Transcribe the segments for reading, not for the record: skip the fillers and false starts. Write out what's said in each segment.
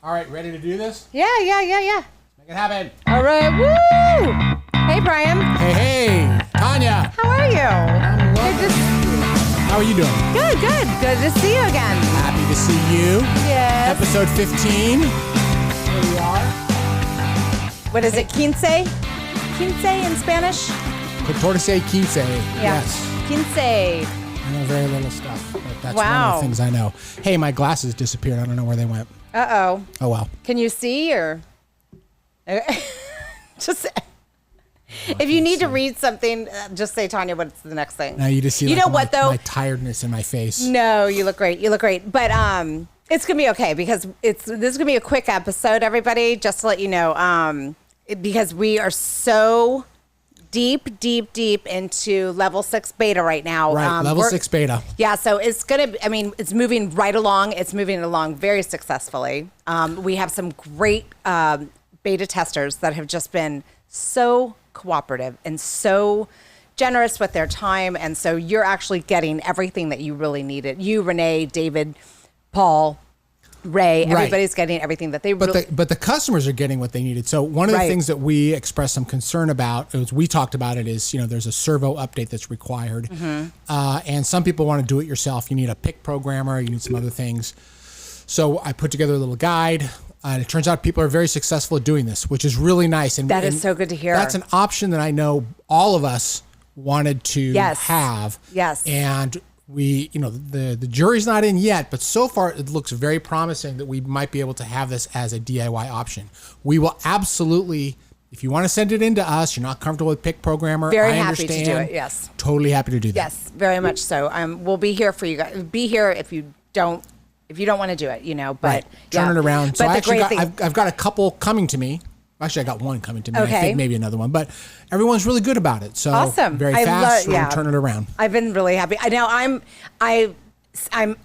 All right, ready to do this? Yeah. Make it happen. All right, woo! Hey, Brian. Hey, Tanya. How are you? I'm loving How are you doing? Good. Good to see you again. Happy to see you. Yes. Episode 15. Here we are. What is it, quince? Quince in Spanish? Tortoise quince. Yeah. Yes. Quince. I know very little stuff, but that's one of the things I know. Hey, my glasses disappeared. I don't know where they went. Uh-oh. Oh, well. Can you see or? Just... If you need to read something, just say, Tanya, what's the next thing? Now you just see you like know what, though? My tiredness in my face. No, you look great. But it's going to be okay because this is going to be a quick episode, everybody, just to let you know, because we are so deep into level 6 beta right now. Right, level 6 beta. Yeah, so it's it's moving right along. It's moving along very successfully. We have some great beta testers that have just been so cooperative and so generous with their time, and so you're actually getting everything that you really needed. You, Renee, David, Paul, Ray, everybody's getting everything that they really... But the customers are getting what they needed. So one of the things that we expressed some concern about, as we talked about it, is, there's a servo update that's required. Mm-hmm. And some people want to do it yourself. You need a pick programmer. You need some other things. So I put together a little guide. It turns out people are very successful at doing this, which is really nice. And that is so good to hear. That's an option that I know all of us wanted to have. Yes. And we, the jury's not in yet, but so far it looks very promising that we might be able to have this as a DIY option. We will absolutely, if you want to send it in to us, you're not comfortable with Pick Programmer, very I happy understand. to do it, yes. Totally happy to do that. Yes, very much so. We'll be here for you guys. Be here if you don't want to do it, but right. Turn it around. So but I've got a couple coming to me. Actually, I got one coming to me. Okay. I think maybe another one, but everyone's really good about it. So awesome. Very fast. So turn it around. I've been really happy. I'm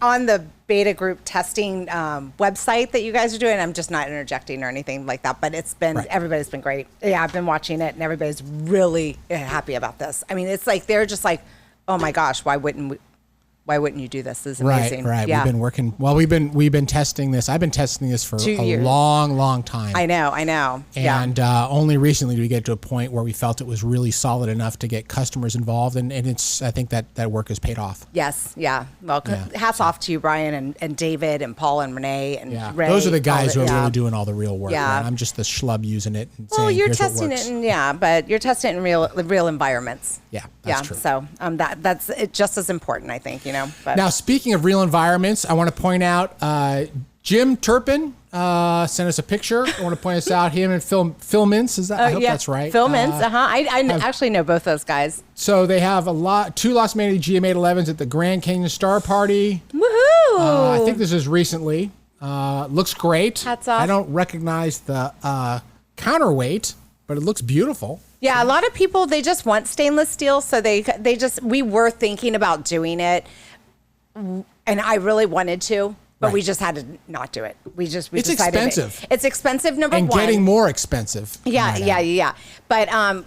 on the beta group testing website that you guys are doing. I'm just not interjecting or anything like that, but it's been everybody's been great. Yeah, I've been watching it, and everybody's really happy about this. I mean, it's like they're just like, oh my gosh, why wouldn't you do this? This is amazing. Right. Yeah. We've been working. Well, we've been testing this. I've been testing this for 2 years. long time. I know. And only recently did we get to a point where we felt it was really solid enough to get customers involved, and I think that work has paid off. Yes. Yeah. Well, hats off to you, Brian, and David, and Paul, and Renee, and Ray. Those are the guys who are really doing all the real work. Yeah. Right? I'm just the schlub using it. And well, saying, you're here's testing what works. it, but you're testing it in real environments. Yeah. That's true. So that's just as important, I think. But now, speaking of real environments, I want to point out Jim Turpin sent us a picture. I want to point us out. Him and Phil Mintz. I hope that's right. Phil Mintz. I actually know both those guys. So they have two Losmandy GM811s at the Grand Canyon Star Party. Woohoo! I think this is recently. Looks great. Hats off. I don't recognize the counterweight, but it looks beautiful. Yeah, a lot of people, they just want stainless steel, so we were thinking about doing it, and I really wanted to, but we just had to not do it. We decided expensive. It's expensive, number one. And getting more expensive. Yeah. But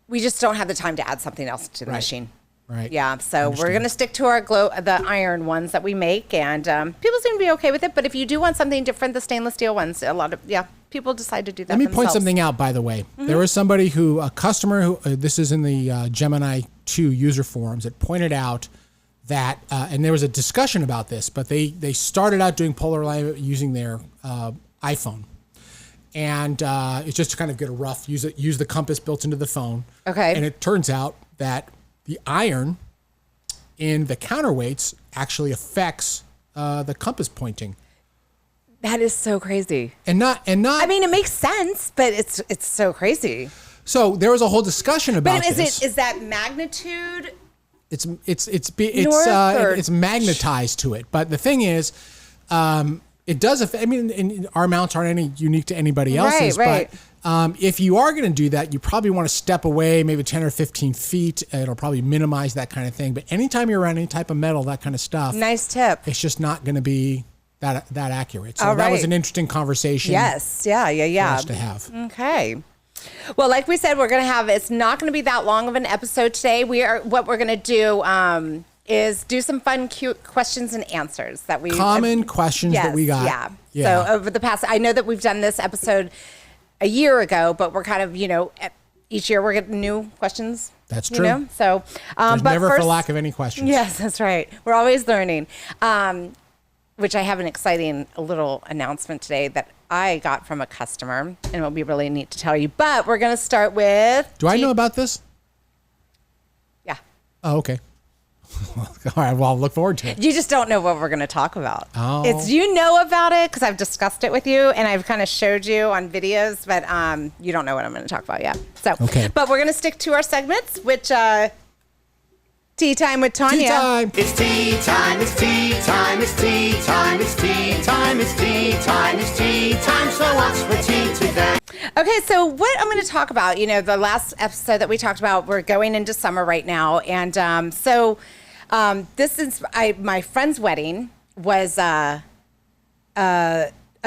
we just don't have the time to add something else to the machine. Right. Yeah, so we're going to stick to the iron ones that we make, and people seem to be okay with it, but if you do want something different, the stainless steel ones, people decide to do that Let me themselves. point something out, by the way. Mm-hmm. There was somebody a customer who, this is in the Gemini 2 user forums, that pointed out that, and there was a discussion about this, but they started out doing polar alignment using their iPhone. And it's just to kind of get a rough, use the compass built into the phone. Okay. And it turns out that the iron in the counterweights actually affects the compass pointing. That is so crazy. And not. I mean, it makes sense, but it's so crazy. So there was a whole discussion about this. Is that magnitude? It's magnetized to it. But the thing is, it does affect. I mean, and our mounts aren't any unique to anybody else's. Right. But if you are going to do that, you probably want to step away, maybe 10 or 15 feet. It'll probably minimize that kind of thing. But anytime you're around any type of metal, that kind of stuff. Nice tip. It's just not going to be that accurate. So that was an interesting conversation. Yes. Yeah. For us to have. Okay. Well, like we said, it's not going to be that long of an episode today. What we're going to do, is do some fun, cute questions and answers that we common questions that we got. Yeah. So over the past, I know that we've done this episode a year ago, but we're kind of, each year we're getting new questions. That's true. So, There's but never first, for lack of any questions. Yes, that's right. We're always learning. Which I have an exciting little announcement today that I got from a customer, and it'll be really neat to tell you. But we're going to start with. Do I know about this? Yeah. Oh, okay. All right. Well, I'll look forward to it. You just don't know what we're going to talk about. Oh. It's about it because I've discussed it with you and I've kind of showed you on videos, but you don't know what I'm going to talk about yet. So, okay. But we're going to stick to our segments, which Tea Time with Tanya. Tea time. It's tea time, it's tea time, it's tea time, it's tea time, it's tea time, it's tea time. So what's for tea today? Okay, so what I'm going to talk about, the last episode that we talked about, we're going into summer right now. And this is my friend's wedding was a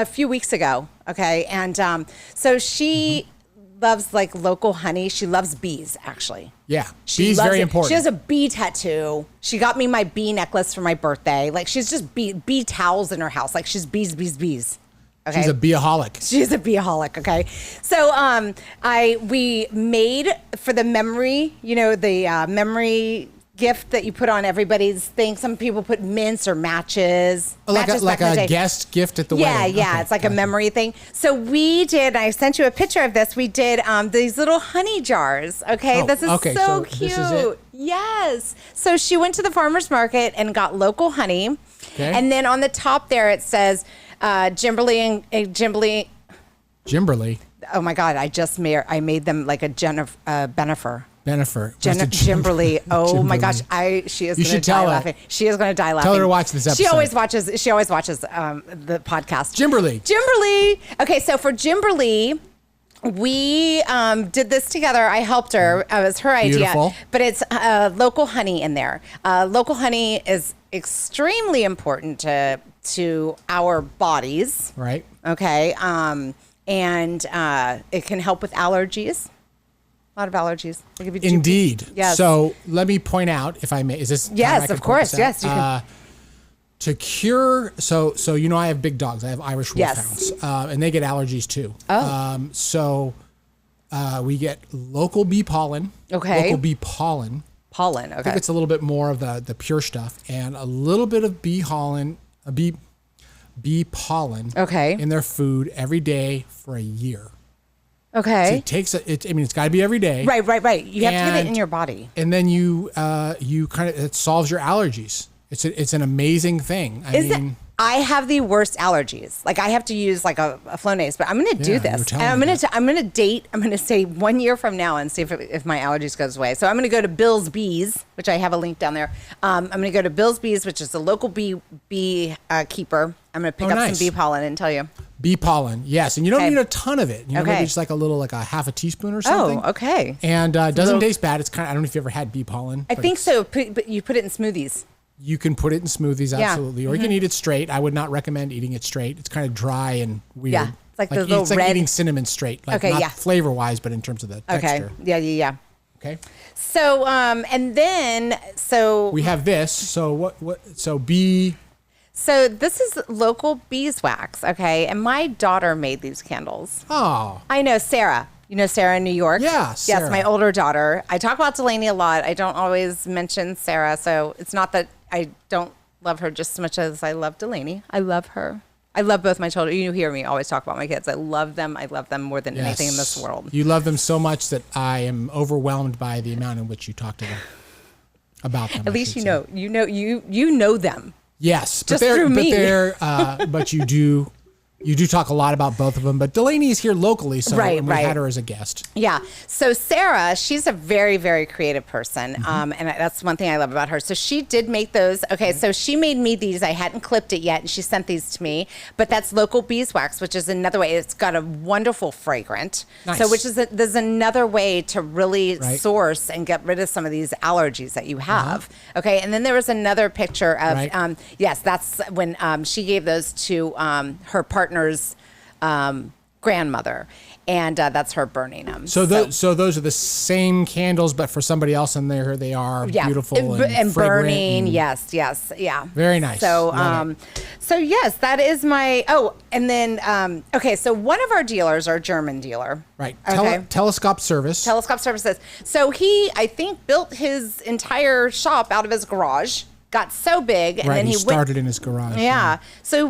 few weeks ago. Okay. And so she loves like local honey. She loves bees, actually. Yeah. She bees loves very it. important. She has a bee tattoo. She got me my bee necklace for my birthday. Like she's just bee towels in her house. Like she's bees. Okay. She's a beeholic. She's a beeholic. Okay. So we made for the memory, the memory gift that you put on everybody's thing. Some people put mints or matches. Like a guest gift at the wedding. Yeah. Okay, It's like a memory thing. So we did, I sent you a picture of this. We did these little honey jars. Okay. This is so cute. This is it? Yes. So she went to the farmer's market and got local honey. Okay. And then on the top there, it says Gimberly and Gimberly. Gimberly. Oh my God. I made them like a Benifer. Gimberly. Oh my gosh, she is going to die laughing. She is going to die laughing. Tell her to watch this episode. She always watches the podcast. Gimberly. Okay, so for Gimberly, we did this together. I helped her. It was her idea. Beautiful. But it's local honey in there. Local honey is extremely important to our bodies. Right. Okay. And it can help with allergies. A lot of allergies. Indeed. Yes. So let me point out, if I may, is this? Yes, of course. Yes, you can. To cure, so I have big dogs. I have Irish Wolfhounds, and they get allergies too. Oh. So we get local bee pollen. Okay. Local bee pollen. Pollen. Okay. I think it's a little bit more of the pure stuff, and a little bit of bee pollen. Bee pollen. Okay. In their food every day for a year. Okay. So it takes it's got to be every day. Right. You have to get it in your body. And then you kind of, it solves your allergies. It's an amazing thing. I have the worst allergies. Like I have to use like a Flonase, but I'm going to do this. And I'm going to say 1 year from now and see if my allergies goes away. So I'm going to go to Bill's Bees, which I have a link down there. I'm going to go to Bill's Bees, which is a local bee keeper. I'm going to pick up some bee pollen and tell you. Bee pollen, yes. And you don't need a ton of it. Maybe just like like a half a teaspoon or something. Oh, okay. And it doesn't taste bad. It's kind of, I don't know if you ever had bee pollen. I think so, but you put it in smoothies. You can put it in smoothies, absolutely. Or you can eat it straight. I would not recommend eating it straight. It's kind of dry and weird. Yeah, it's like the little it's red. like eating cinnamon straight. Like not flavor-wise, but in terms of the texture. Yeah. Okay. So, and then, we have this. So so bee... So this is local beeswax, okay? And my daughter made these candles. Oh. I know, Sarah. You know Sarah in New York? Yeah, Sarah. Yes, my older daughter. I talk about Delaney a lot. I don't always mention Sarah, so it's not that I don't love her just as much as I love Delaney. I love her. I love both my children. You hear me always talk about my kids. I love them. I love them more than anything in this world. You love them so much that I am overwhelmed by the amount in which you talk to them about them. At least you know them. Yes, just through me. But you do talk a lot about both of them. But Delaney is here locally, so we had her as a guest. Yeah. So Sarah, she's a very, very creative person, and that's one thing I love about her. So she did make those. Okay, so she made me these. I hadn't clipped it yet, and she sent these to me. But that's local beeswax, which is another way. It's got a wonderful fragrant. Nice. So there's another way to really source and get rid of some of these allergies that you have. Okay, and then there was another picture of yes, that's when she gave those to her partner's grandmother, and that's her burning them. So those are the same candles, but for somebody else, and there they are, beautiful and burning. Yes, yeah. Very nice. So, so yes, that is my. Oh, and then okay. So one of our dealers, our German dealer, right? Okay. Telescope Services. So he, I think, built his entire shop out of his garage. Got so big, and right, then he started in his garage. Yeah. So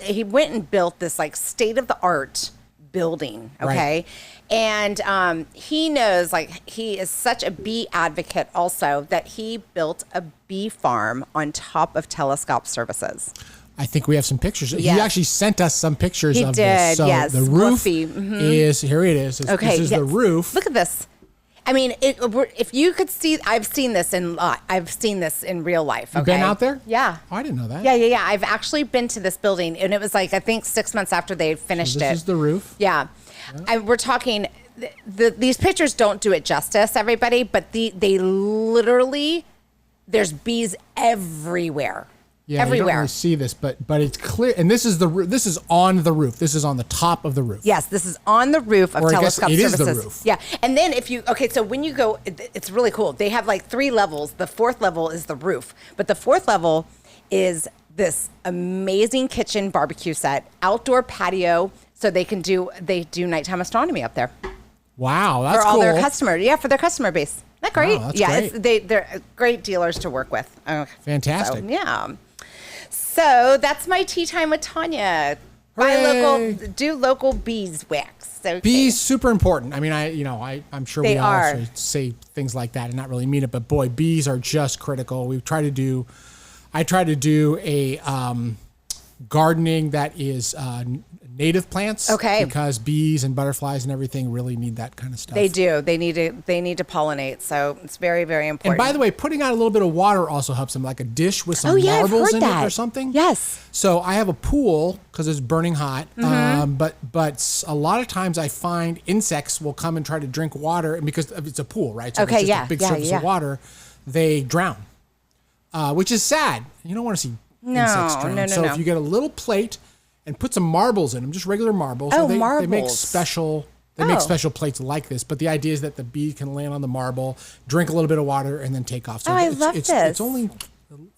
he went and built this like state of the art building. Okay. Right. And he knows, like, he is such a bee advocate also, that he built a bee farm on top of Telescope Services. I think we have some pictures. Yes. He actually sent us some pictures of this. So yes. the roof is, here it is. Okay. This is the roof. Look at this. I mean, if you could see, I've seen this in real life. Okay? You've been out there? Yeah. Oh, I didn't know that. Yeah. I've actually been to this building, and it was like, I think 6 months after they had finished it. This is the roof. Yeah. We're talking, these pictures don't do it justice, everybody, but they literally, there's bees everywhere. Yeah, everywhere. You don't really see this, but it's clear. And this is on the roof. This is on the top of the roof. Yes, this is on the roof of Telescope Services. It is the roof. Yeah, and then so when you go, it's really cool. They have like 3 levels. The 4th level is the roof, but the 4th level is this amazing kitchen barbecue set, outdoor patio, so they do nighttime astronomy up there. Wow, that's cool. For all cool. their customers. Yeah, for their customer base. Isn't that great? Wow, that's great. They're great dealers to work with. Fantastic. So, yeah. So that's my tea time with Tanya. Do local beeswax. Okay. Bees super important. I mean, I'm sure we all say things like that and not really mean it, but boy, bees are just critical. I try to do a gardening that is native plants. Okay. Because bees and butterflies and everything really need that kind of stuff. They do. They need to pollinate. So it's very, very important. And by the way, putting out a little bit of water also helps them, like a dish with some marbles in it or something. Yes. So I have a pool because it's burning hot. But a lot of times I find insects will come and try to drink water, and because it's a pool, right? So okay. it's just a big surface of water, they drown, which is sad. You don't want to see insects drown. No. So if you get a little plate and put some marbles in them, just regular marbles. Oh, marbles. They make special plates like this, but the idea is that the bee can land on the marble, drink a little bit of water, and then take off. So I love this. It's only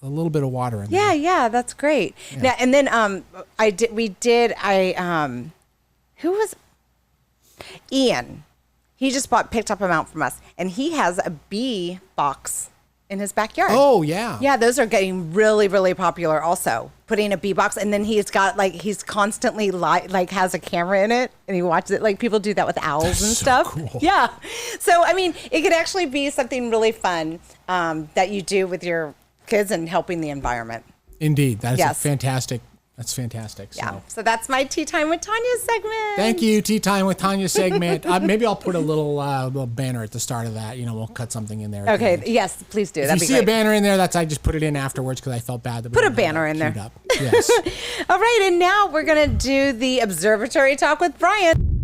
a little bit of water in there. Yeah, that's great. Yeah. Now, and then who was Ian? He just picked up a mount from us, and he has a bee box in his backyard. Oh, yeah. Yeah, those are getting really, really popular also. Putting a bee box, and then he's got he's constantly has a camera in it, and he watches it. Like people do that with owls and stuff. Cool. Yeah. So, I mean, it could actually be something really fun that you do with your kids and helping the environment. Indeed. That's fantastic. So. So that's my Tea Time with Tanya segment. Thank you, Tea Time with Tanya segment. Maybe I'll put a little banner at the start of that. We'll cut something in there. Okay. Yes, please do. If you see a banner in there, I just put it in afterwards because I felt bad. That put a banner in there. Up. Yes. All right, and now we're gonna do the Observatory Talk with Brian.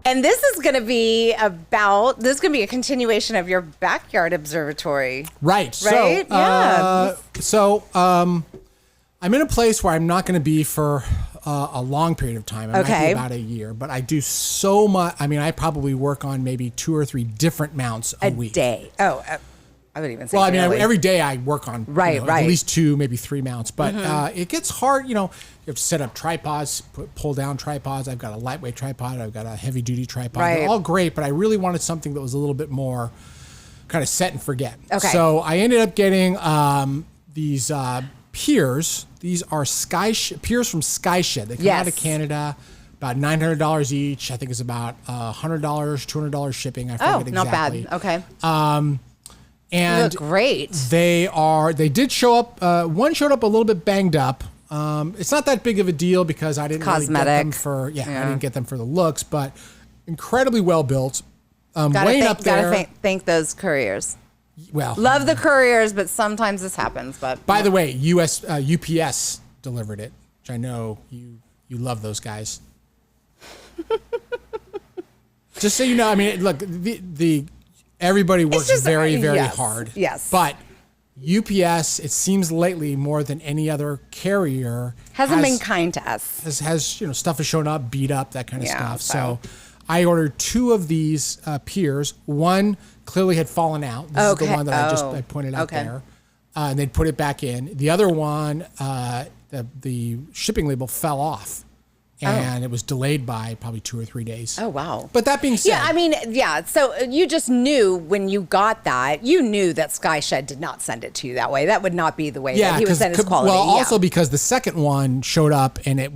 And this is going to be a continuation of your backyard observatory. Right. Right? So I'm in a place where I'm not going to be for a long period of time. I might be about a year, but I do so much. I mean, I probably work on maybe 2 or 3 different mounts a week. A day. Oh, I would even say. Well, I mean, every day I work on right. at least 2, maybe 3 mounts, but it gets hard. You have to set up tripods, pull down tripods. I've got a lightweight tripod. I've got a heavy duty tripod. Right. They're all great, but I really wanted something that was a little bit more kind of set and forget. Okay. So I ended up getting these piers. These are piers from SkyShed. They come out of Canada. About $900 each. I think it's about $100, $200 shipping. I forget exactly. Not bad. Okay. And look great. They did show up. One showed up a little bit banged up. It's not that big of a deal because I didn't really get them I didn't get them for the looks, but incredibly well built. Gotta thank those couriers. Well, love the couriers, but sometimes this happens. But by the way, UPS delivered it, which I know you love those guys. Just so you know, I mean, look, the everybody works just, very, very yes, hard. yes. But UPS, it seems lately more than any other carrier Hasn't been kind to us. Has stuff has shown up, beat up, that kind of Yeah, stuff. so. So I ordered 2 of these piers. One clearly had fallen out. This is the one that I pointed out there. And they'd put it back in. The other one, the shipping label fell off. And it was delayed by probably 2 or 3 days. Oh, wow. But that being said. Yeah, I mean, yeah. So you just knew when you got that, you knew that SkyShed did not send it to you that way. That would not be the way that he would send his quality. Well, also because the second one showed up and it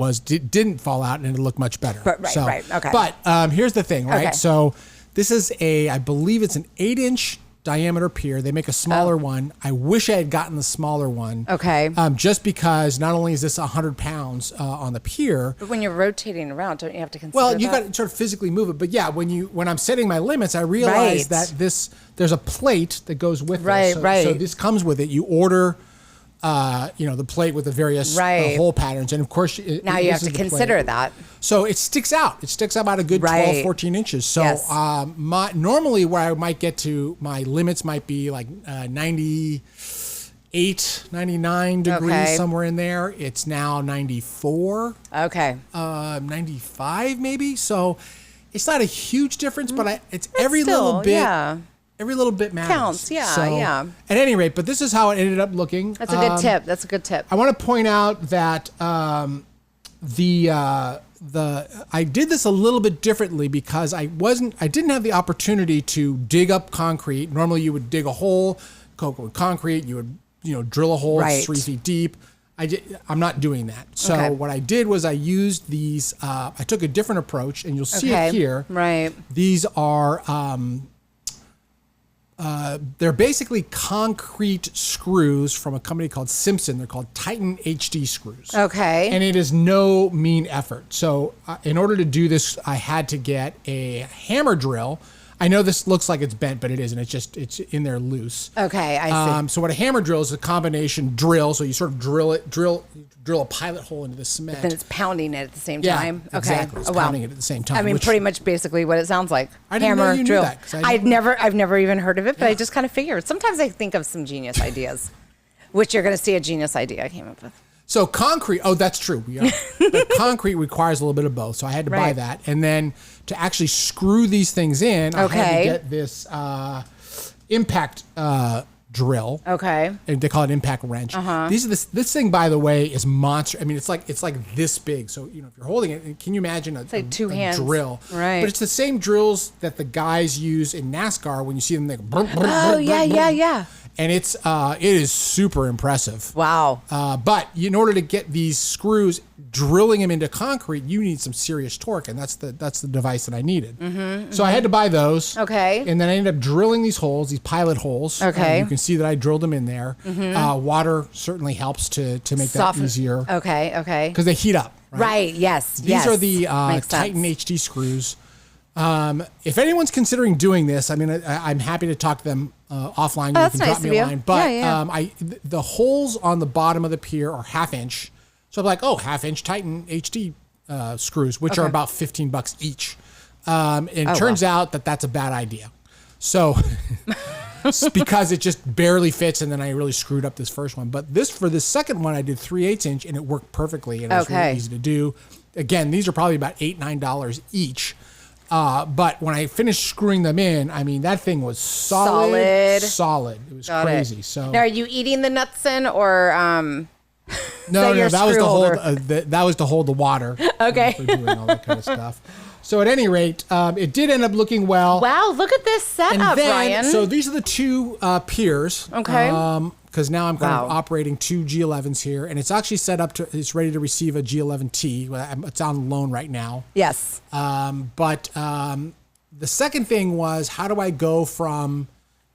didn't fall out and it looked much better. Right. Okay. But here's the thing, right? Okay. So this is I believe it's an 8-inch diameter pier. They make a smaller one. I wish I had gotten the smaller one. Okay. Just because not only is this 100 pounds on the pier. But when you're rotating around, don't you have to consider Well, you that? got to sort of physically move it. But yeah, when I'm setting my limits, I realize that there's a plate that goes with this. So this comes with it. You order, the plate with the various hole patterns. And of course, now you have to consider that. So it sticks out. It sticks out about a good 12, 14 inches. So normally where I might get to, my limits might be like 98, 99 degrees, somewhere in there. It's now 94. Okay. 95 maybe. So it's not a huge difference, but it's every little bit. Yeah. Every little bit matters. Counts, yeah. At any rate, but this is how it ended up looking. That's a good tip. That's a good tip. I want to point out that I did this a little bit differently because I didn't have the opportunity to dig up concrete. Normally you would dig a hole, go with concrete, you would, drill a hole 3 feet deep. I'm not doing that. So what I did was I used these, I took a different approach, and you'll see it here. Right. These are, they're basically concrete screws from a company called Simpson. They're called Titan HD screws. Okay. And it is no mean effort. So in order to do this, I had to get a hammer drill. I know this looks like it's bent, but it isn't. It's in there loose. Okay, I see. So what a hammer drill is a combination drill. So you sort of drill a pilot hole into the cement. But then it's pounding it at the same time. Okay. Exactly. It's pounding it at the same time. I mean, pretty much basically what it sounds like. I didn't know you knew drill. that, 'cause I've never even heard of it, but I just kind of figured. Sometimes I think of some genius ideas, which you're going to see a genius idea I came up with. So concrete, that's true. But concrete requires a little bit of both. So I had to buy that. And then to actually screw these things in, I had to get this impact drill. Okay. And they call it impact wrench. This thing, by the way, is monster. I mean, it's like this big. So, if you're holding it, can you imagine a 2 hands. drill? Right. But it's the same drills that the guys use in NASCAR when you see them, they go, Yeah. And it is super impressive. Wow. But in order to get these screws, drilling them into concrete, you need some serious torque, and that's the device that I needed. So I had to buy those. Okay. And then I ended up drilling these holes, these pilot holes. Okay. You can see that I drilled them in there. Water certainly helps to make that easier. Okay. Because they heat up. Right. Yes. These are the Titan HD screws. If anyone's considering doing this, I mean, I'm happy to talk to them offline. You can drop me a line. But the holes on the bottom of the pier are 1/2 inch. So I'm like, 1/2 inch Titan HD screws, which are about $15 each. And it turns out that that's a bad idea. So because it just barely fits, and then I really screwed up this first one. But for this second one, I did 3/8 inch, and it worked perfectly, and it was really easy to do. Again, these are probably about $8, $9 each. But when I finished screwing them in, I mean, that thing was solid. It was crazy. So now, are you eating the nuts in, or no, that was to hold that was to hold the water. Okay. For doing all that kind of stuff. So at any rate, it did end up looking well. Wow, look at this setup, Ryan. So these are the 2 piers. Okay. Because now I'm kind of operating 2 G11s here, and it's actually set up it's ready to receive a G11T. It's on loan right now. Yes. But the second thing was, how do I go from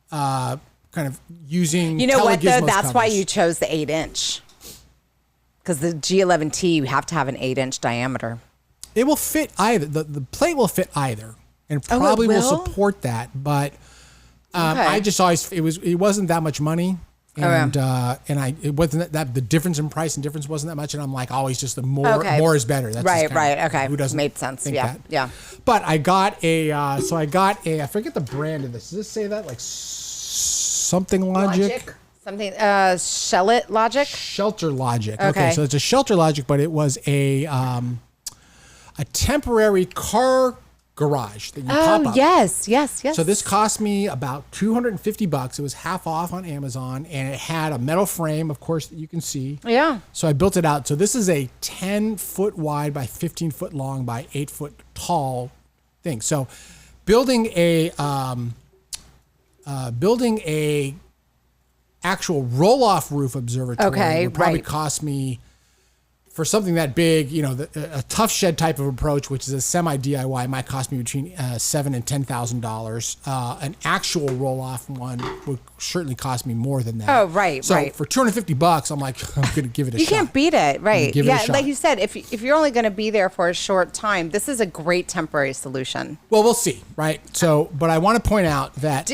kind of using what, though? That's covers. why you chose the 8-inch. Because the G11T, you have to have an 8-inch diameter. It will fit either. The plate will fit either, and probably will support that. But I just always it wasn't that much money. And it wasn't that the difference in price and difference wasn't that much, and I'm like always just the more is better. That's right. Okay, who doesn't made sense? think Yeah, that? yeah. But I got I forget the brand of this. Does this say that like something Logic? Something Shellet Logic. Shelter Logic. Okay, so it's a Shelter Logic, but it was a temporary car garage that you pop up. Yes. So this cost me about $250. It was half off on Amazon, and it had a metal frame, of course, that you can see. Yeah. So I built it out. So this is a 10-foot wide by 15-foot long by 8-foot tall thing. So building a actual roll-off roof observatory would probably cost me, for something that big, a tough shed type of approach, which is a semi DIY, might cost me between $7,000 and $10,000. An actual roll-off one would certainly cost me more than that. Oh, right. So for $250, I'm like, I'm going to give it a shot. You can't beat it, right? Give it a shot. Like you said, if you're only going to be there for a short time, this is a great temporary solution. Well, we'll see, right? So, but I want to point out that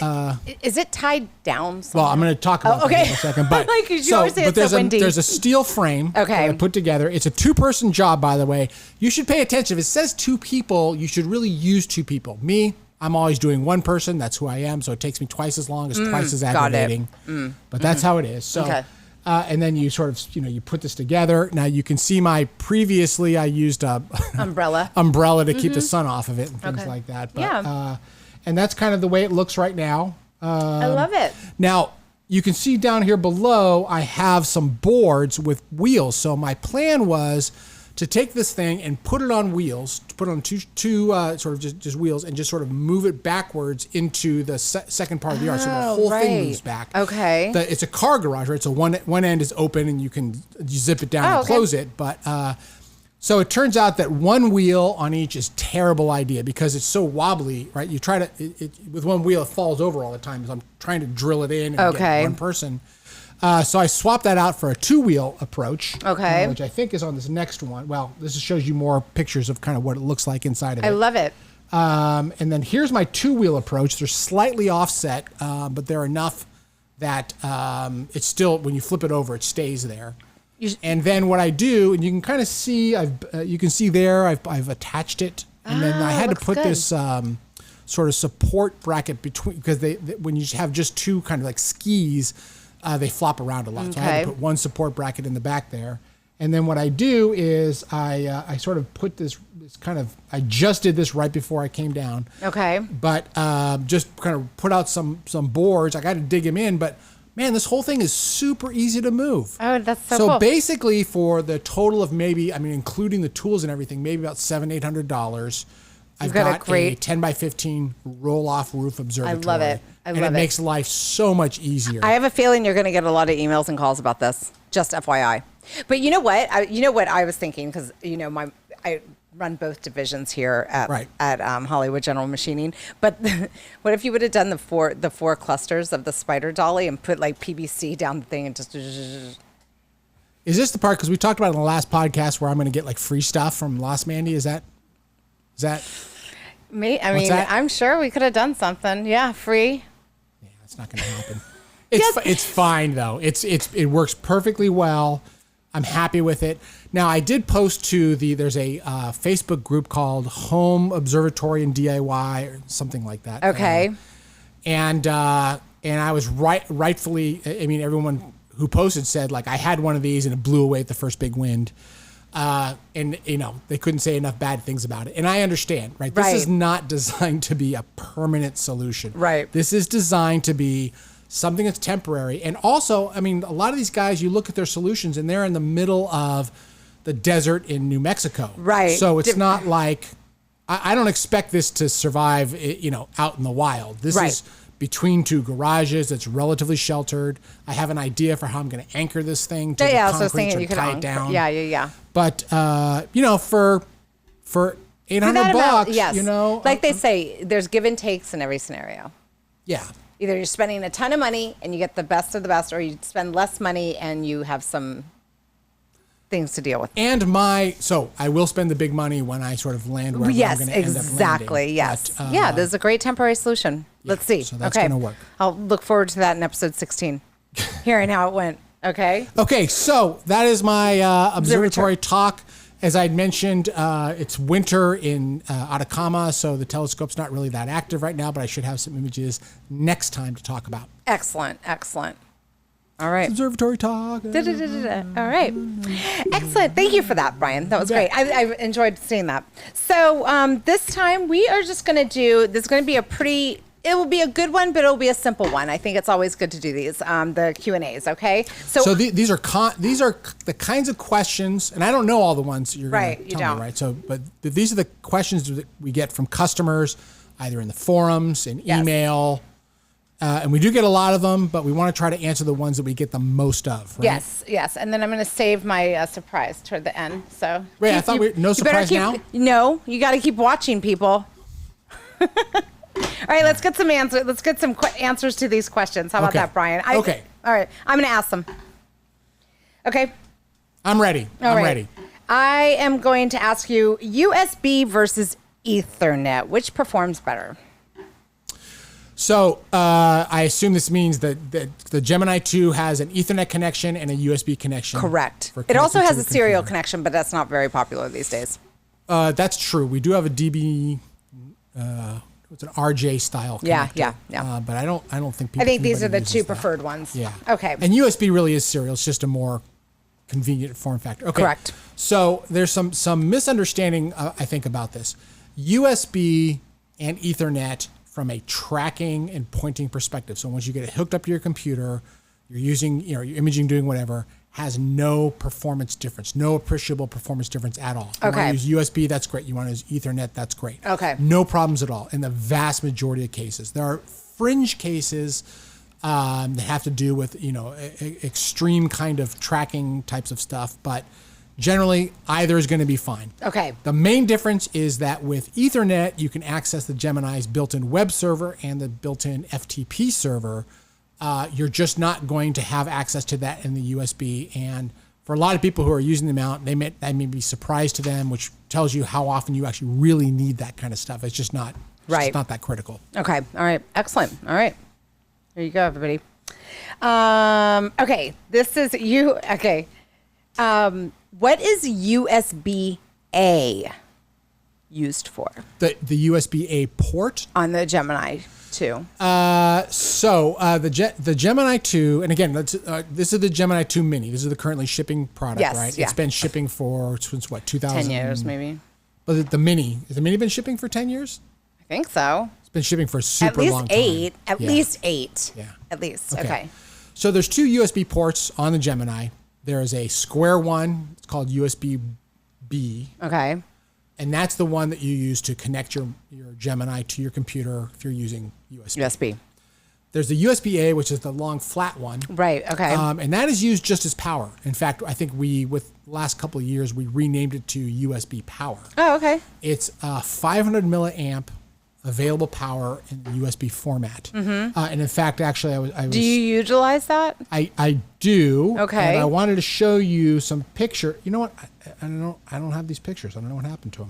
is it tied down somewhere? well, I'm going to talk about that in a second. But like, you always say it's there's so windy. there's a steel frame that I put together. It's a 2-person job, by the way. You should pay attention. If it says 2 people, you should really use 2 people. Me, I'm always doing 1 person. That's who I am. So it takes me twice as long, it's twice as aggravating. But that's how it is. So, and then you sort of, you put this together. Now you can see previously I used a umbrella to keep the sun off of it and things like that. But, and that's kind of the way it looks right now. I love it. Now, you can see down here below, I have some boards with wheels. So my plan was to take this thing and put it on wheels, to put it on two sort of just wheels, and just sort of move it backwards into the second part of the yard. So the whole thing moves back. Okay. It's a car garage, right? So one end is open and you zip it down and close it. But so it turns out that 1 wheel on each is a terrible idea because it's so wobbly, right? You try to, with 1 wheel, it falls over all the time. So I'm trying to drill it in and get 1 person. So I swapped that out for a 2-wheel approach, which I think is on this next one. Well, this shows you more pictures of kind of what it looks like inside of it. I love it. And then here's my 2-wheel approach. They're slightly offset, but they're enough that it's still, when you flip it over, it stays there. And then what I do, and you can kind of see, you can see there, I've attached it, and then I had to put this sort of support bracket between, because when you have just 2 kind of like skis, they flop around a lot. So I had to put 1 support bracket in the back there. And then what I do is I sort of put this kind of, I just did this right before I came down. Okay. But just kind of put out some boards. I got to dig them in, but man, this whole thing is super easy to move. Oh, that's so cool. So basically for the total of maybe, including the tools and everything, maybe about $700-800, I've got a great 10 by 15 roll-off roof observatory. I love it. And it makes life so much easier. I have a feeling you're going to get a lot of emails and calls about this, just FYI. But you know what? I was thinking, because, I run both divisions here at Hollywood General Machining. But what if you would have done the four clusters of the spider dolly and put like PVC down the thing and just... Is this the part, because we talked about it in the last podcast, where I'm going to get like free stuff from Losmandy? Is that... I'm sure we could have done something. Yeah, free. Yeah, it's not going to happen. It's fine though. It works perfectly well. I'm happy with it. Now I did post to there's a Facebook group called Home Observatory and DIY or something like that. Okay. And I was rightfully. Everyone who posted said like I had one of these and it blew away at the first big wind. And they couldn't say enough bad things about it. And I understand, right? This is not designed to be a permanent solution. Right. This is designed to be something that's temporary. And also, a lot of these guys, you look at their solutions and they're in the middle of the desert in New Mexico. Right. So it's not like, I don't expect this to survive, out in the wild. This is between 2 garages. It's relatively sheltered. I have an idea for how I'm going to anchor this thing to the concrete or tie it down. Yeah. But, for $800, yes. Like they say, there's give and takes in every scenario. Yeah. Either you're spending a ton of money and you get the best of the best, or you spend less money and you have some things to deal with. And so I will spend the big money when I sort of land where I'm going to end up landing. Exactly. Yes. But, this is a great temporary solution. Let's see. So that's going to work. I'll look forward to that in episode 16. hearing how it went. Okay. Okay, so that is my observatory talk. As I mentioned, it's winter in Atacama, so the telescope's not really that active right now, but I should have some images next time to talk about. Excellent. Excellent. All right. Observatory talk. All right. Excellent. Thank you for that, Brian. That was great. I enjoyed seeing that. So this time we are just going to do, this is going to be it will be a good one, but it'll be a simple one. I think it's always good to do these, the Q&As, okay? So these are the kinds of questions, and I don't know all the ones that you're going to tell me, right? So, but these are the questions that we get from customers, either in the forums, in email, and we do get a lot of them, but we want to try to answer the ones that we get the most of, right? Yes. And then I'm going to save my surprise toward the end. So wait, I thought no surprise now? No, you got to keep watching, people. All right, let's get some answers. Let's get some answers to these questions. How about that, Brian? Okay. All right, I'm going to ask them. Okay. I'm ready. I'm ready. I am going to ask you USB versus Ethernet. Which performs better? So I assume this means that the Gemini 2 has an Ethernet connection and a USB connection. Correct. It also has a serial connection, but that's not very popular these days. That's true. We do have a DB. It's an RJ style connector. Yeah. But I don't think I think these are the two preferred ones. Yeah. Okay. And USB really is serial. It's just a more convenient form factor. Okay. Correct. So there's some misunderstanding, I think, about this. USB and Ethernet from a tracking and pointing perspective. So once you get it hooked up to your computer, you're using, your imaging, doing whatever, has no performance difference, no appreciable performance difference at all. You want to use USB, that's great. You want to use Ethernet, that's great. Okay. No problems at all in the vast majority of cases. There are fringe cases that have to do with, extreme kind of tracking types of stuff, but generally either is going to be fine. Okay. The main difference is that with Ethernet, you can access the Gemini's built-in web server and the built-in FTP server. You're just not going to have access to that in the USB. And for a lot of people who are using them out, that may be a surprise to them, which tells you how often you actually really need that kind of stuff. It's just not, just not that critical. Okay. All right. Excellent. All right. There you go, everybody. Okay. This is you. Okay. What is USB-A used for? The USB-A port? On the Gemini 2. The Gemini 2, and again, this is the Gemini 2 Mini. This is the currently shipping product, right? Yeah. It's been shipping since what, 2000? 10 years, maybe. But the Mini, has the Mini been shipping for 10 years? I think so. It's been shipping for a super long time. At least 8. Yeah. At least. Okay. So there's two USB ports on the Gemini. There is a square one. It's called USB-B. Okay. And that's the one that you use to connect your Gemini to your computer if you're using USB. There's the USB-A, which is the long flat one. Right, okay. And that is used just as power. In fact, I think with the last couple of years, we renamed it to USB power. Oh, okay. It's 500 milliamp available power in the USB format. Mm-hmm. And in fact, actually, I was. Do you utilize that? I do. Okay. And I wanted to show you some picture. You know what? I don't have these pictures. I don't know what happened to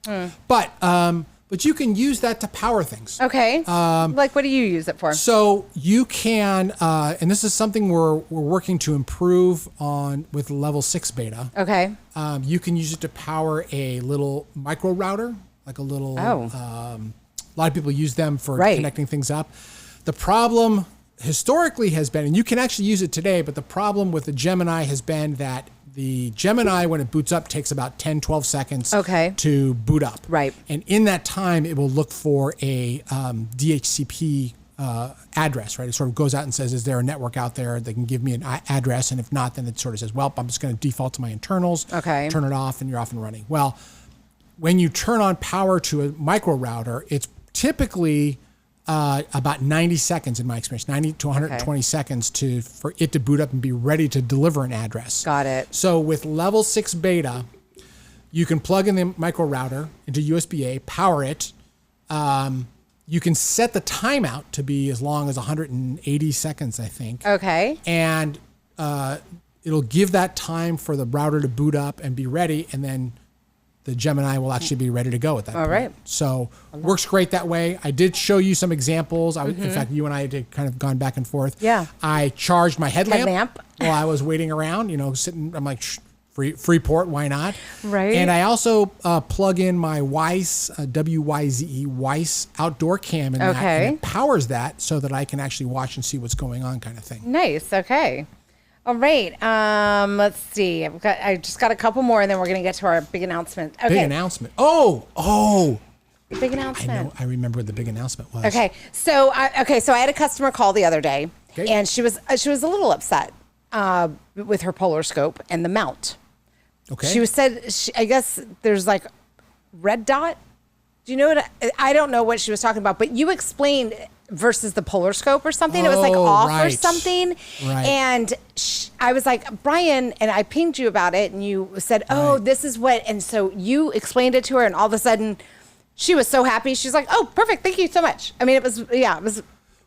them. But you can use that to power things. Okay. Like, what do you use it for? So you can, and this is something we're working to improve on with level 6 beta. Okay. You can use it to power a little micro router, like a little. A lot of people use them for connecting things up. The problem historically has been, and you can actually use it today, but the problem with the Gemini has been that the Gemini, when it boots up, takes about 10, 12 seconds to boot up. Right. And in that time, it will look for a DHCP address, right? It sort of goes out and says, is there a network out there that can give me an address? And if not, then it sort of says, well, I'm just going to default to my internals, turn it off, and you're off and running. Well, when you turn on power to a micro router, it's typically about 90 seconds in my experience, 90 to 120 seconds for it to boot up and be ready to deliver an address. Got it. So with level 6 beta, you can plug in the micro router into USB-A, power it. You can set the timeout to be as long as 180 seconds, I think. Okay. And it'll give that time for the router to boot up and be ready, and then the Gemini will actually be ready to go at that point. right. So works great that way. I did show you some exampple. In fact, you and I had kind of gone back and forth. Yeah. I charged my headlamp Headlamp. while I was waiting around, sitting. I'm like, free port, why not? Right. And I also plug in my Wyze, W-Y-Z-E, Wyze outdoor cam in that, Okay. and it powers that so that I can actually watch and see what's going on kind of thing. Nice. Okay. All right. Let's see. I just got a couple more, and then we're going to get to our big announcement. Okay. Big announcement. Oh. Big announcement. I remember what the big announcement was. Okay. So I had a customer call the other day, Okay. and she was a little upset with her polar scope and the mount. Okay. She said, I guess there's like red dot. Do you know what? I don't know what she was talking about, but you explained versus the polar scope or something. It was like off or right. something. Right. And I was like, Brian, and I pinged you about it, and you said, oh, Right. this is what. And so you explained it to her, and all of a sudden she was so happy. She's like, oh, perfect. Thank you so much. I mean, it was.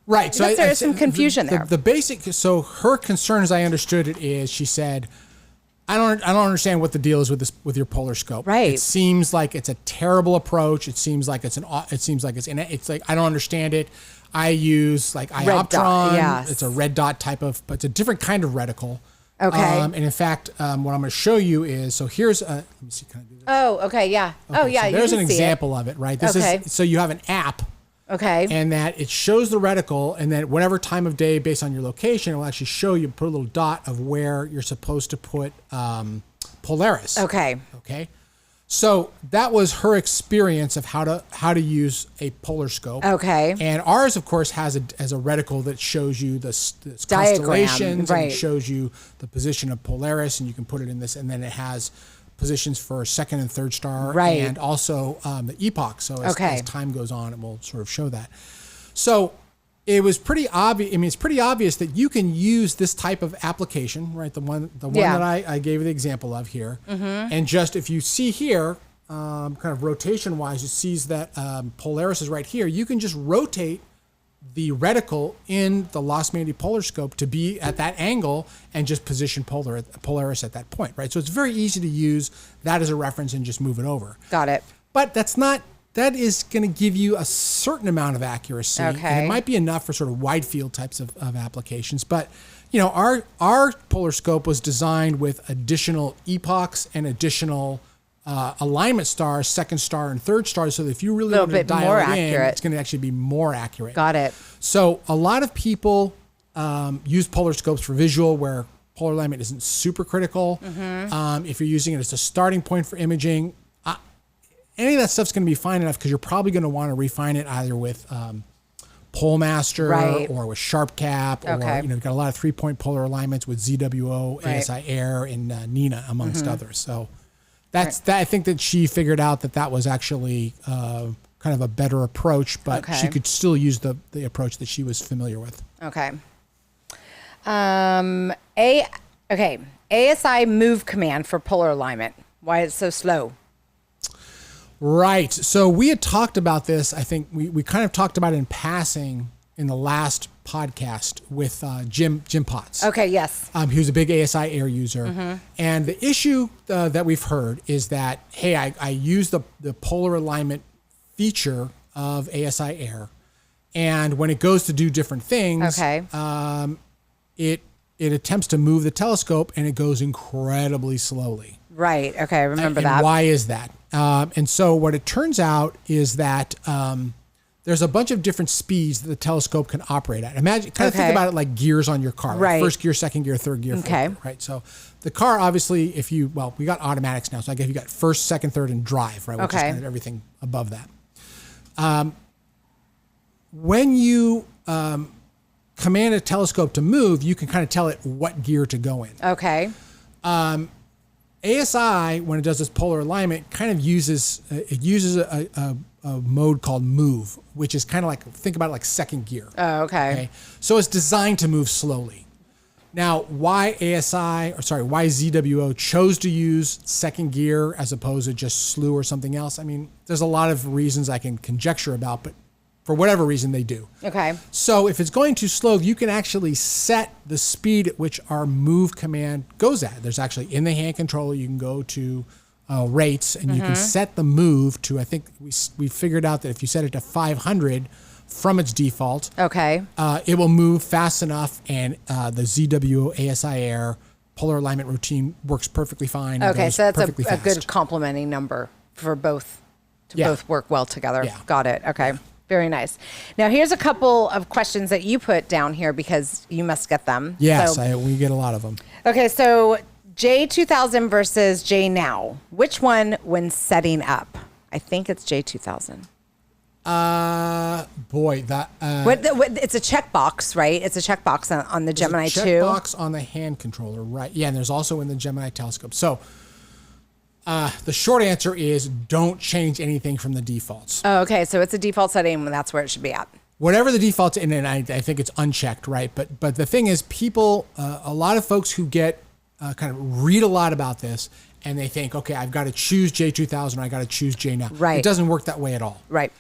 Right. So there's some confusion there. The basic. So her concern, as I understood it, is she said, I don't understand what the deal is with your polar scope. Right. It seems like it's a terrible approach. It seems like it's like I don't understand it. I use like Red dot, Ioptron. yes. It's a red dot type of, but it's a different kind of reticle. Okay. And in fact, what I'm going to show you is, so here's let me see, can I do this? Oh, okay, yeah. Oh, Okay, yeah. so there's you an can see example of it, right? This Okay. is, so you have an app. Okay. And that it shows the reticle, and then whatever time of day based on your location, it will actually show you, put a little dot of where you're supposed to put Polaris. Okay. Okay. So that was her experience of how to use a polar scope. Okay. And ours, of course, has a reticle that shows you the Diagram, constellations, right. and it shows you the position of Polaris, and you can put it in this, and then it has positions for second and third star, Right. and also the epoch. So as Okay. time goes on, it will sort of show that. So it was pretty obvious. I mean, it's pretty obvious that you can use this type of application, right? The one Yeah. that I gave you the example of here, and just if you see here, kind of rotation wise, it sees that Polaris is right here. You can just rotate the reticle in the Losmandy polar scope to be at that angle and just position Polaris at that point, right? So it's very easy to use that as a reference and just move it over. Got it. But that is going to give you a certain amount of accuracy. Okay. And it might be enough for sort of wide field types of applications. But, our polar scope was designed with additional epochs and additional alignment stars, second star and third star. So that if you really Little want to bit dial more it in, accurate. it's going to actually be more accurate. Got it. So a lot of people use polar scopes for visual where polar alignment isn't super critical. If you're using it as a starting point for imaging, any of that stuff's going to be fine enough because you're probably going to want to refine it either with Polemaster Right. or with SharpCap, or Okay. you've got a lot of 3-point polar alignments with ZWO, Right. ASIAir, and Nina amongst others. So that. I think that she figured out that was actually kind of a better approach, but Okay. she could still use the approach that she was familiar with. Okay. ASI move command for polar alignment. Why it's so slow? Right. So we had talked about this. I think we kind of talked about it in passing in the last podcast with Jim Potts. Okay. Yes. He was a big ASIair user. And the issue that we've heard is that, hey, I use the polar alignment feature of ASIair, and when it goes to do different things, Okay. It attempts to move the telescope, and it goes incredibly slowly. Right. Okay. I remember And that. why is that? And so what it turns out is that there's a bunch of different speeds that the telescope can operate at. Imagine, kind of think Okay. about it like gears on your car. Like Right. first gear, second gear, third gear, fourth Okay. gear, right? So the car, obviously, we got automatics now. So I guess you got first, second, third, and drive, right? Which is Okay. kind of everything above that. When you command a telescope to move, you can kind of tell it what gear to go in. Okay. ASI, when it does this polar alignment, kind of uses a mode called move, which is kind of like, think about it like second gear. Oh, okay. So it's designed to move slowly. Now, why ZWO chose to use second gear as opposed to just slew or something else? I mean, there's a lot of reasons I can conjecture about, but for whatever reason they do. Okay. So if it's going too slow, you can actually set the speed at which our move command goes at. There's actually in the hand controller, you can go to rates, and you can set the move to, I think we figured out that if you set it to 500 from its default, it will move fast enough, and the ZWO ASIAir polar alignment routine works perfectly fine. Okay, so that's a good complementing number for both to both work well together. Yeah. Got it. Okay. Yeah. Very nice. Now, here's a couple of questions that you put down here because you must get them. Yes, we get a lot of them. Okay, so J2000 versus JNow. Which one when setting up? I think it's J2000. It's a checkbox, right? It's a checkbox on the Gemini 2. Checkbox on the hand controller, right? Yeah, and there's also in the Gemini telescope. So the short answer is don't change anything from the defaults. Oh, okay, so it's a default setting, and that's where it should be at. Whatever the default's in, and I think it's unchecked, right? But the thing is, people, a lot of folks who get kind of read a lot about this, and they think, okay, I've got to choose J2000, or I got to choose JNow. Right. It doesn't work that way at all. Right.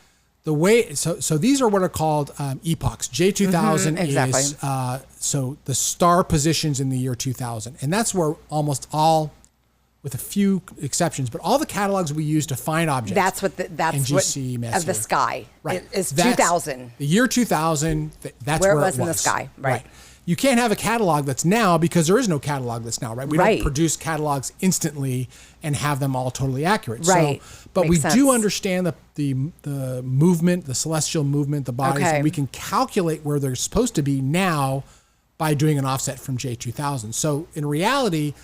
The way so these are what are called epochs. J2000 exactly. is so the star positions in the year 2000, and that's where almost all, with a few exceptions, but all the catalogs we use to find objects. That's what NGC, of the sky. Right. Is 2000. The year 2000. That's where it was in the sky. Right. You can't have a catalog that's now because there is no catalog that's now, right? We don't produce catalogs instantly and have them all totally accurate. Right. So, but Makes we do understand the movement, the celestial movement, the bodies, and we can calculate where they're supposed to be now by doing an offset from J2000. So in reality,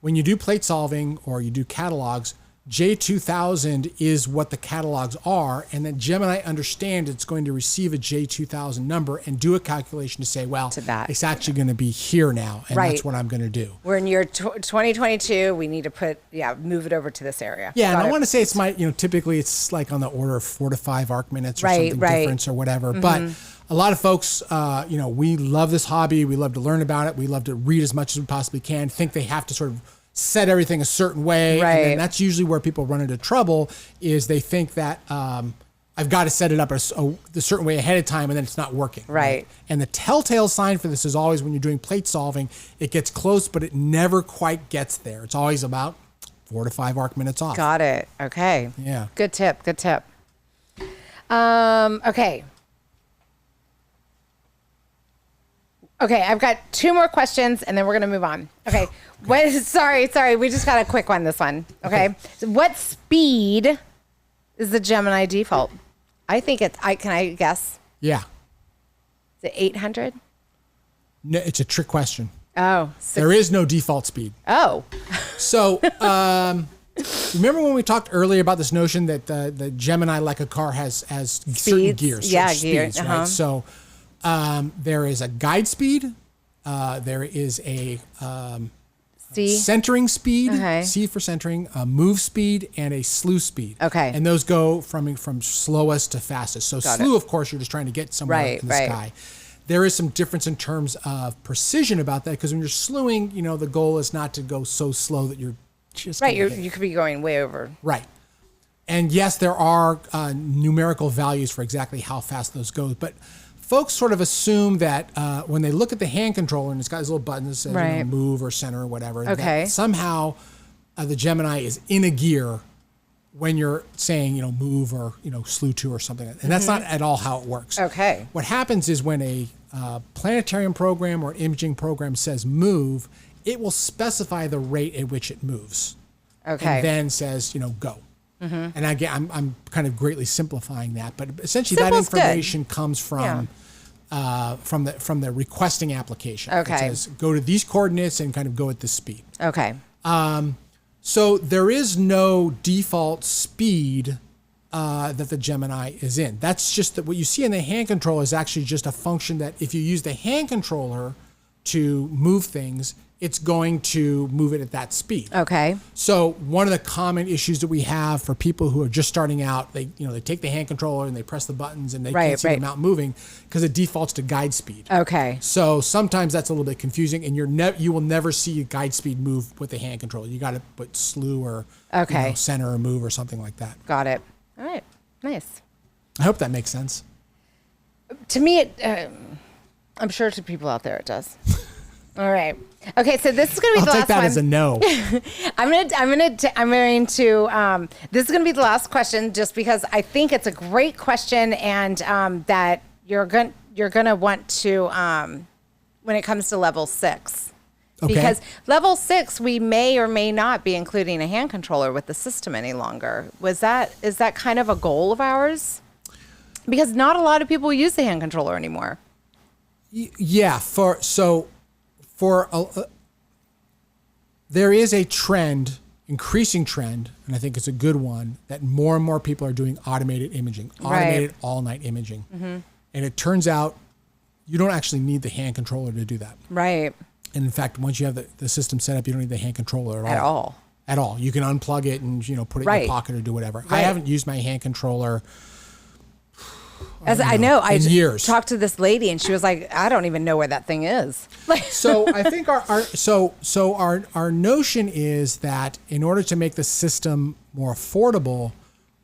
when you do plate solving or you do catalogs, J2000 is what the catalogs are, and then Gemini understands it's going to receive a J2000 number and do a calculation to say, well, it's actually going to be here now, and that's what I'm going to do. We're in year 2022. We need to move it over to this area. Yeah, and I want to say it's typically it's like on the order of 4 to 5 arc minutes or something difference or whatever, but a lot of folks, we love this hobby. We love to learn about it. We love to read as much as we possibly can, think they have to sort of set everything a certain way. Right. And then that's usually where people run into trouble is they think that I've got to set it up a certain way ahead of time and then it's not working. Right. And the telltale sign for this is always when you're doing plate solving, it gets close, but it never quite gets there. It's always about 4 to 5 arc minutes off. Got it. Okay. Yeah. Good tip. Okay. Okay, I've got 2 more questions, and then we're going to move on. Okay. Sorry. We just got a quick one, this one. Okay. So what speed is the Gemini default? I think can I guess? Yeah. Is it 800? No, it's a trick question. Oh. There is no default speed. Oh. So, remember when we talked earlier about this notion that the Gemini, like a car, has certain gears, speeds, right? So, there is a guide speed. There is a centering speed, C for centering, a move speed, and a slew speed. Okay. And those go from slowest to fastest. So slew, of course, you're just trying to get somewhere in the sky. There is some difference in terms of precision about that because when you're slewing, the goal is not to go so slow that you're just you could be going way over. Right. And yes, there are numerical values for exactly how fast those go, but folks sort of assume that when they look at the hand controller and it's got these little buttons that says move or center or whatever, that somehow the Gemini is in a gear when you're saying, move or, slew to or something. And that's not at all how it works. Okay. What happens is when a planetarium program or imaging program says move, it will specify the rate at which it moves. Okay. And then says, go. And again, I'm kind of greatly simplifying that, but essentially that information comes from the requesting application. Okay. It says go to these coordinates and kind of go at this speed. Okay. So there is no default speed that the Gemini is in. That's just that what you see in the hand controller is actually just a function that if you use the hand controller to move things, it's going to move it at that speed. Okay. So one of the common issues that we have for people who are just starting out, they take the hand controller and they press the buttons and they can't see the mount moving because it defaults to guide speed. Okay. So sometimes that's a little bit confusing, and you will never see guide speed move with the hand controller. You got to put slew or center or move or something like that. Got it. All right. Nice. I hope that makes sense. To me, I'm sure to people out there it does. All right. Okay, so this is going to be the I'll last take that one. as a no. This is going to be the last question, just because I think it's a great question, and that you're going to want to when it comes to level 6. Okay. Because level 6, we may or may not be including a hand controller with the system any longer. Is that kind of a goal of ours? Because not a lot of people use the hand controller anymore. Yeah. There is a increasing trend, and I think it's a good one, that more and more people are doing automated imaging, automated all-night imaging. Mm-hmm. And it turns out you don't actually need the hand controller to do that. Right. And in fact, once you have the system set up, you don't need the hand controller at all. At all. You can unplug it and put it in your pocket or do whatever. Right. I haven't used my hand controller. I years. talked to this lady and she was like, I don't even know where that thing is. So I think our notion is that in order to make the system more affordable,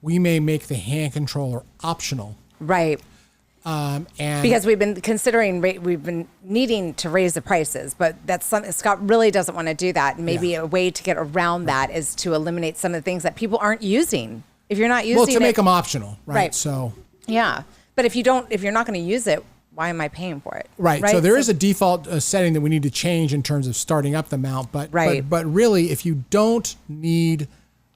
we may make the hand controller optional. Right. And because we've been needing to raise the prices, but that's something Scott really doesn't want to do that. And maybe a way to get around that is to eliminate some of the things that people aren't using. If you're not using to make them optional, right? Right. So yeah. But if you're not going to use it, why am I paying for it? Right. So there is a default setting that we need to change in terms of starting up the mount. But really, if you don't need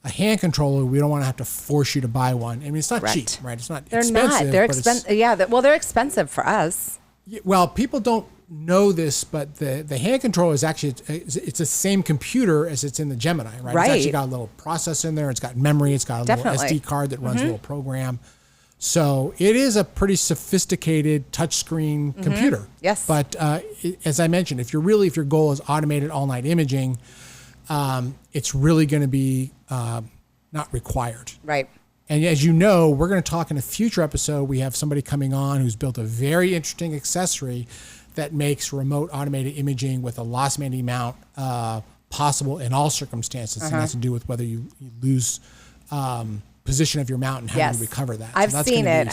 a hand controller, we don't want to have to force you to buy one. I mean, it's not cheap, right? It's not expensive. They're not. They're expensive. Yeah. They're expensive for us. Well, people don't know this, but the hand controller is actually, it's the same computer as it's in the Gemini, right? It's actually got a little processor in there. It's got memory. It's got a little SD card that runs a little program. So it is a pretty sophisticated touchscreen computer. Yes. But as I mentioned, if your goal is automated all-night imaging, it's really going to be not required. Right. And as you know, we're going to talk in a future episode. We have somebody coming on who's built a very interesting accessory that makes remote automated imaging with a Losmandy mount possible in all circumstances. And that's to do with whether you lose position of your mount and how you recover that. I've seen it.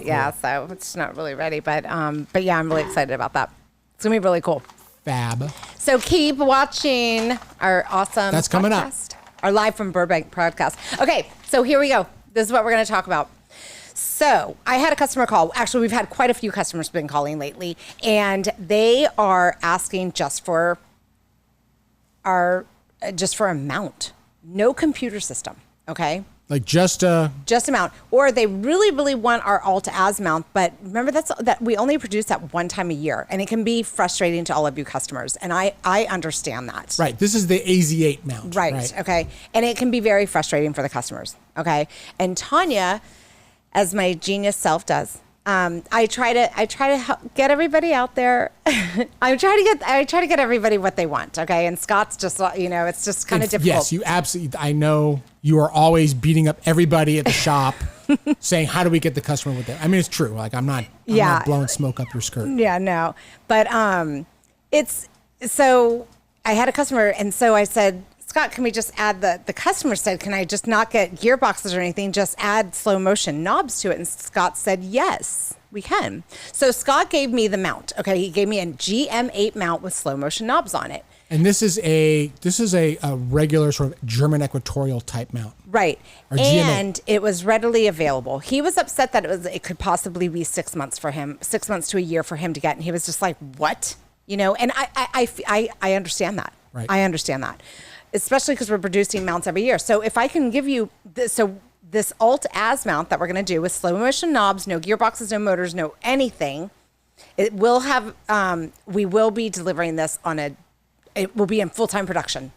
Cool. Yeah. So it's not really ready, but yeah, I'm really excited about that. It's going to be really cool. Fab. So keep watching our awesome That's coming podcast, our live from Burbank podcast. Okay, so here we go. This is what we're going to talk about. So I had a customer call. Actually, we've had quite a few customers been calling lately, and they are asking just for a mount, no computer system. Okay. Like just a mount, or they really, really want our Alt-Az mount. But remember that we only produce that one time a year, and it can be frustrating to all of you customers. And I understand that. Right. This is the ASIAir mount. Right. Okay. And it can be very frustrating for the customers. Okay. And Tanya, as my genius self does, I try to help get everybody out there. I try to get everybody what they want. Okay. And Scott's just, it's just kind of difficult. Yes, you absolutely. I know you are always beating up everybody at the shop, saying, "How do we get the customer with it?" I mean, it's true. Like I'm not blowing smoke up your skirt. Yeah, no. But it's so I had a customer, and so I said, Scott, can we just add the customer said, can I just not get gearboxes or anything, just add slow motion knobs to it? And Scott said, yes, we can. So Scott gave me the mount. Okay. He gave me a GM8 mount with slow motion knobs on it. And this is a regular sort of German equatorial type mount. Right. And it was readily available. He was upset that it could possibly be 6 months for him, 6 months to a year for him to get. And he was just like, what? And I understand that. Right. I understand that. Especially because we're producing mounts every year. So if I can give you this Alt-Az mount that we're going to do with slow motion knobs, no gearboxes, no motors, no anything, it will have, we will be delivering this it will be in full-time production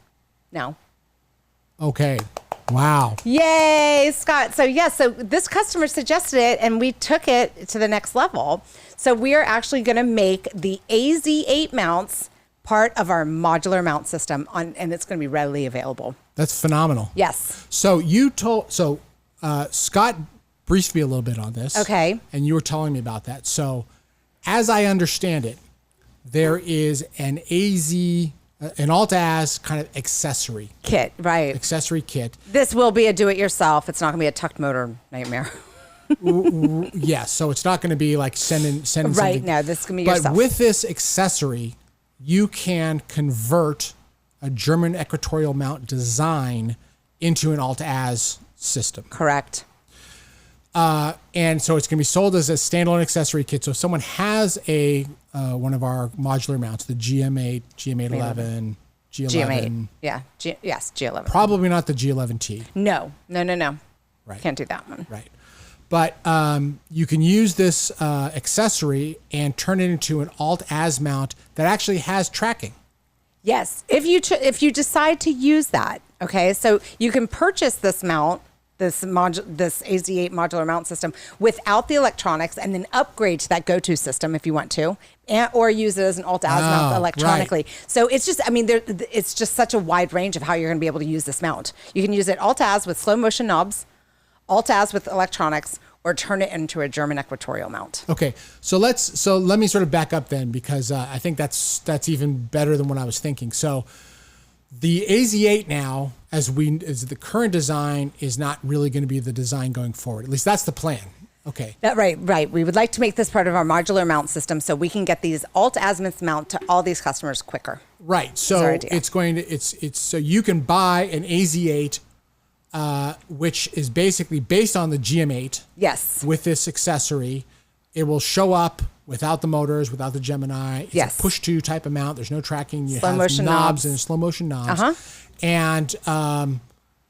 now. Okay. Wow. Yay, Scott. So so this customer suggested it and we took it to the next level. So we are actually going to make the AZ8 mounts part of our modular mount system and it's going to be readily available. That's phenomenal. Yes. So Scott briefed me a little bit on this. Okay. And you were telling me about that. So as I understand it, there is an Alt-Az kind of accessory kit, right? Accessory kit. This will be a do-it-yourself. It's not going to be a tucked motor nightmare. Yes. So it's not going to be like sending right. something. No, this is going to be but yourself. with this accessory, you can convert a German equatorial mount design into an alt-az system. Correct. And so it's going to be sold as a standalone accessory kit. So if someone has a one of our modular mounts, the GM8, GM8 11, G11. GM8. Yeah. Yes, G11. Probably not the G11T. No. Right. Can't do that one. Right. But you can use this accessory and turn it into an alt-az mount that actually has tracking. Yes. If you decide to use that, okay, so you can purchase this mount, this ASIAir modular mount system without the electronics, and then upgrade to that go-to system if you want to, or use it as an alt-az mount electronically. Right. So it's just, it's just such a wide range of how you're going to be able to use this mount. You can use it alt-az with slow motion knobs, alt-az with electronics, or turn it into a German equatorial mount. Okay, so let me sort of back up then, because I think that's even better than what I was thinking. So the AZ8 now, as the current design, is not really going to be the design going forward. At least that's the plan. Okay. Right. We would like to make this part of our modular mount system so we can get these alt-azimuth mount to all these customers quicker. Right. So it's so you can buy an AZ8. Which is basically based on the GM8. Yes. With this accessory, it will show up without the motors, without the Gemini. It's a push-to type of mount. There's no tracking. You slow have motion knobs and slow motion knobs. Uh-huh. And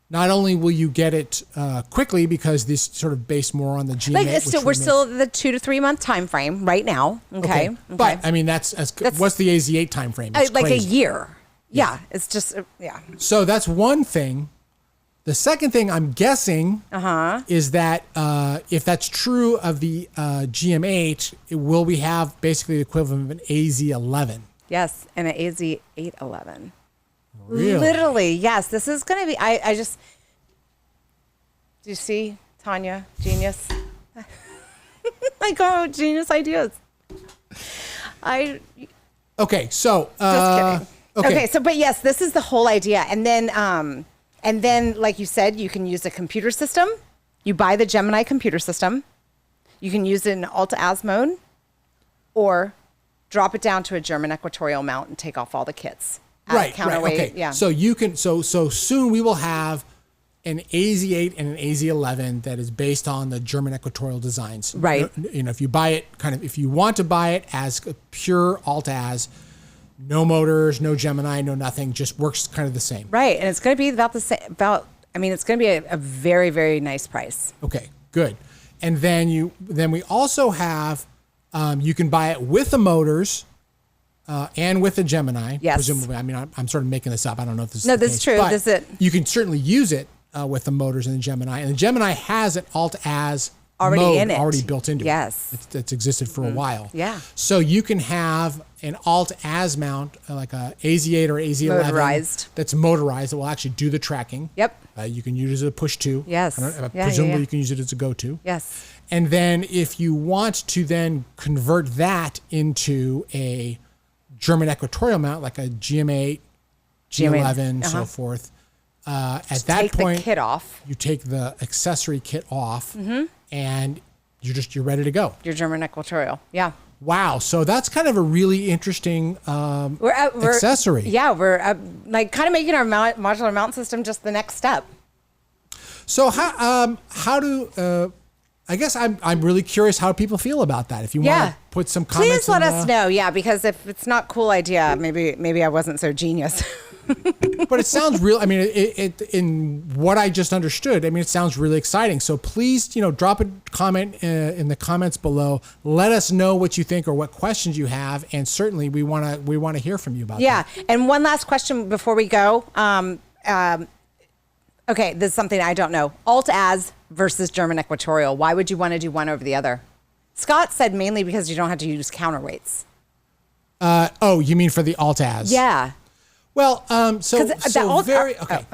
not only will you get it quickly, because this sort of based more on the GM8. We're still at the 2 to 3 month time frame right now. Okay. But that's what's the AZ8 time frame? It's like crazy. a year. Yeah. It's just So that's one thing. The second thing I'm guessing is that if that's true of the GM8, will we have basically the equivalent of an AZ11? Yes, and an AZ811. Really? Literally, yes. This is going to be, I just, do you see, Tanya, genius? Genius ideas. Okay, so. Just kidding. Okay, so, but yes, this is the whole idea. And then, like you said, you can use a computer system. You buy the Gemini computer system. You can use it in alt-az mode, or drop it down to a German equatorial mount and take off all the kits. Right. Okay. Yeah. So you can. So soon we will have an AZ8 and an AZ11 that is based on the German equatorial designs. Right. If you buy it, if you want to buy it as a pure alt-az. No motors, no Gemini, no nothing. Just works kind of the same. Right, and it's going to be about the same. It's going to be a very, very nice price. Okay, good. And then we also have, you can buy it with the motors, and with the Gemini. Yes. Presumably. I'm sort of making this up. I don't know if this is no, the that's case, true. but This is it. You can certainly use it with the motors and the Gemini, and the Gemini has an alt-az already mode in it, already built into it. Yes, it's existed for a while. Yeah. So you can have an alt-az mount, like a AZ8 or AZ11, motorized. That's motorized. That will actually do the tracking. Yep. You can use it as a push-to. Yes. Presumably you can use it as a go-to. Yes. And then if you want to then convert that into a German equatorial mount, like a GM8, G11, so forth. At that point, take the kit off. You take the accessory kit off, and you're ready to go. Your German equatorial, yeah. Wow, so that's kind of a really interesting accessory. Yeah, we're kind of making our modular mount system just the next step. So how do I guess I'm really curious how people feel about that. If you want to put some comments, please let us know. Yeah, because if it's not a cool idea, maybe I wasn't so genius. But it sounds real. It in what I just understood. it sounds really exciting. So please, drop a comment in the comments below. Let us know what you think or what questions you have, and certainly we want to hear from you about that. Yeah, and one last question before we go. Okay, this is something I don't know. Alt-az versus German equatorial. Why would you want to do one over the other? Scott said mainly because you don't have to use counterweights. You mean for the alt-az? Yeah. Well, I'm sorry.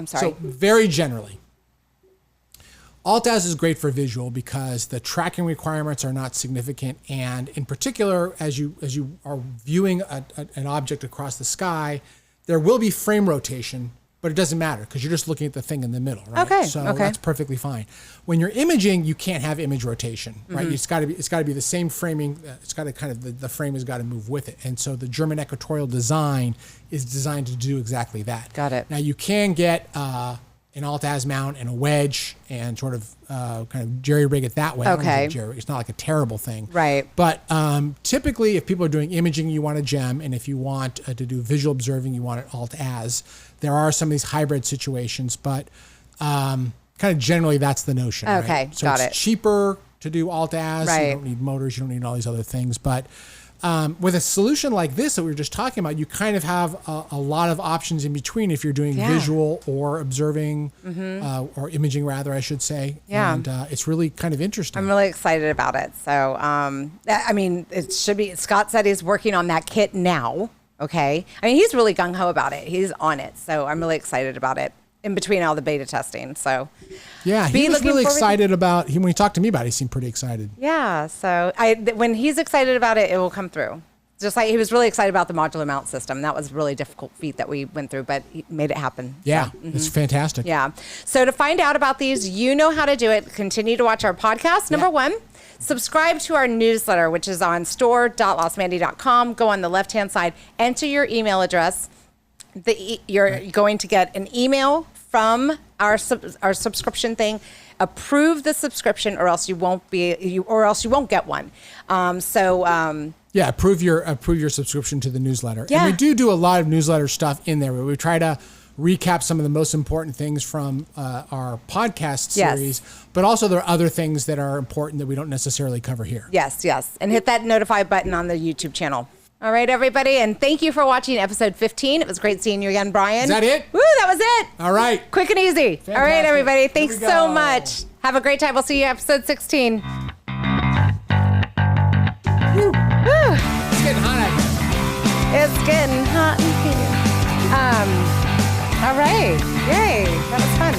So very generally, alt-az is great for visual because the tracking requirements are not significant, and in particular, as you are viewing an object across the sky, there will be frame rotation, but it doesn't matter because you're just looking at the thing in the middle, right? Okay, So okay. that's perfectly fine. When you're imaging, you can't have image rotation, right? It's got to be the same framing. It's got to kind of the frame has got to move with it. And so the German equatorial design is designed to do exactly that. Got it. Now you can get an alt-az mount and a wedge and sort of kind of jerry-rig it that way. I don't Okay. think jerry-rig. It's not like a terrible thing. Right. But typically, if people are doing imaging, you want a gem. And if you want to do visual observing, you want it alt-az. There are some of these hybrid situations, but kind of generally that's the notion. Okay, Right? So got it's it. cheaper to do alt-az. Right. You don't need motors. You don't need all these other things. But with a solution like this that we were just talking about, you kind of have a lot of options in between if you're doing Yeah. visual or observing or imaging, rather, I should say. Yeah. And it's really kind of interesting. I'm really excited about it. So, I mean, it should be. Scott said he's working on that kit now. Okay. I mean, he's really gung ho about it. He's on it. So I'm really excited about it in between all the beta testing. So, Yeah, Be he was looking really forward- excited about when he talked to me about it. He seemed pretty excited. yeah. So when he's excited about it, it will come through. Just like he was really excited about the modular mount system. That was a really difficult feat that we went through, but he made it happen. Yeah, So, it's fantastic. yeah. So to find out about these, you know how to do it. Continue to watch our podcast. Number one, subscribe to our newsletter, which is on store.losmandy.com. Go on the left-hand side, enter your email address. You're going to get an email from our subscription thing. Approve the subscription, or else you won't get one. Yeah, approve your subscription to the newsletter. Yeah. And we do a lot of newsletter stuff in there. We try to recap some of the most important things from our podcast Yes. series, but also there are other things that are important that we don't necessarily cover here. Yes. And hit that notify button on the YouTube channel. All right, everybody. And thank you for watching episode 15. It was great seeing you again, Brian. Is that it? Woo, that was it. All right. Quick and easy. All right, Fantastic. everybody. Here Thanks we so go. much. Have a great time. We'll see you episode 16. Woo. It's getting hot out here. It's getting hot in here. All right. Yay. That was fun.